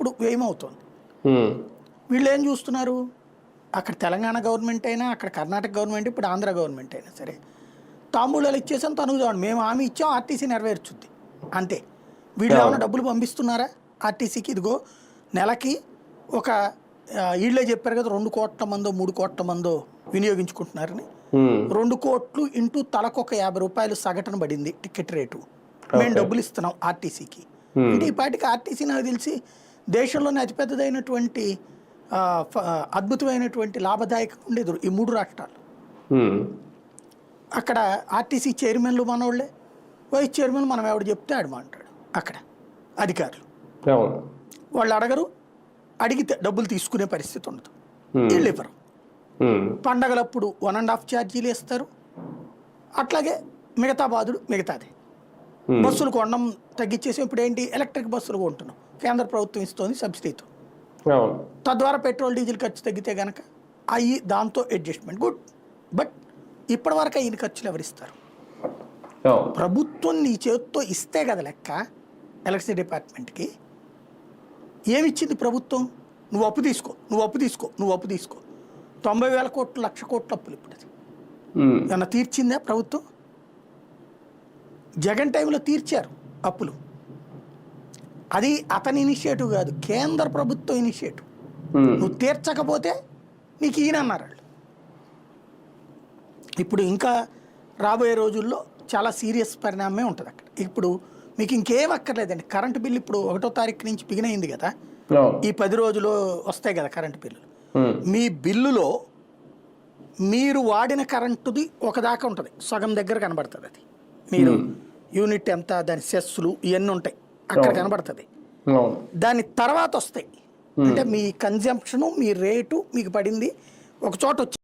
అప్పుడు వ్యయమవుతుంది. వీళ్ళు ఏం చూస్తున్నారు, అక్కడ తెలంగాణ గవర్నమెంట్ అయినా, అక్కడ కర్ణాటక గవర్నమెంట్, ఇప్పుడు ఆంధ్ర గవర్నమెంట్ అయినా సరే తాంబూలాలు ఇచ్చేసాం తనుగుదాం, మేము హామీ ఇచ్చాం, ఆర్టీసీ నెరవేర్చుద్ది అంతే. వీళ్ళు ఏమైనా డబ్బులు పంపిస్తున్నారా ఆర్టీసీకి? ఇదిగో నెలకి ఒక వీళ్ళే చెప్పారు కదా 2 కోట్ల మందో 3 కోట్ల మందో వినియోగించుకుంటున్నారని. 2 కోట్లు ఇంటూ తలకొక 50 రూపాయలు సగటున పడింది టికెట్ రేటు. మేము డబ్బులు ఇస్తున్నాం ఆర్టీసీకి అంటే ఈ పాటికి ఆర్టీసీ నాకు తెలిసి దేశంలోనే అతిపెద్దదైనటువంటి అద్భుతమైనటువంటి లాభదాయకంగా ఉండేది ఈ 3 రాష్ట్రాలు. అక్కడ ఆర్టీసీ చైర్మన్లు మనోళ్ళే, వైస్ చైర్మన్ మనం ఎవడు చెప్తే ఆడమంటాడు. అక్కడ అధికారులు వాళ్ళు అడగరు, అడిగితే డబ్బులు తీసుకునే పరిస్థితి ఉండదు. వీళ్ళు ఇవ్వరు. పండగలప్పుడు 1.5 ఛార్జీలు ఇస్తారు. అట్లాగే మిగతా బాధుడు మిగతాది. బస్సులు కొనడం తగ్గించేసి ఇప్పుడు ఏంటి ఎలక్ట్రిక్ బస్సులు కొంటున్నాం, కేంద్ర ప్రభుత్వం ఇస్తుంది సబ్సిడీతో. తద్వారా పెట్రోల్ డీజిల్ ఖర్చు తగ్గితే కనుక అవి దాంతో అడ్జస్ట్మెంట్ గుడ్. బట్ ఇప్పటి వరకు అయిన ఖర్చులు ఎవరిస్తారు? ప్రభుత్వం నీ చేతితో ఇస్తే కదా లెక్క. ఎలక్ట్రిసిటీ డిపార్ట్మెంట్కి ఏమిచ్చింది ప్రభుత్వం? నువ్వు అప్పు తీసుకో, నువ్వు అప్పు తీసుకో, నువ్వు అప్పు తీసుకో. 90,000 కోట్లు 1,00,000 కోట్ల అప్పులు ఇప్పుడు. అది ఏమన్నా తీర్చిందా ప్రభుత్వం? జగన్ టైంలో తీర్చారు అప్పులు. అది అతని ఇనిషియేటివ్ కాదు, కేంద్ర ప్రభుత్వం ఇనిషియేటివ్. నువ్వు తీర్చకపోతే నీకు ఈయనన్నారు వాళ్ళు. ఇప్పుడు ఇంకా రాబోయే రోజుల్లో చాలా సీరియస్ పరిణామమే ఉంటుంది అక్కడ. ఇప్పుడు మీకు ఇంకేం అక్కర్లేదండి. కరెంటు బిల్లు ఇప్పుడు 1వ తారీఖు నుంచి బిగిన్ అయింది కదా, ఈ 10 రోజులు వస్తాయి కదా కరెంటు బిల్లులు. మీ బిల్లులో మీరు వాడిన కరెంటుది ఒకదాకా ఉంటుంది, సగం దగ్గర కనబడుతుంది. అది మీరు యూనిట్ ఎంత, దాని సెస్సులు ఇవన్నీ ఉంటాయి అక్కడ కనబడుతుంది. దాని తర్వాత వస్తాయి అంటే మీ కన్జంప్షను, మీ రేటు మీకు పడింది ఒక చోట వచ్చి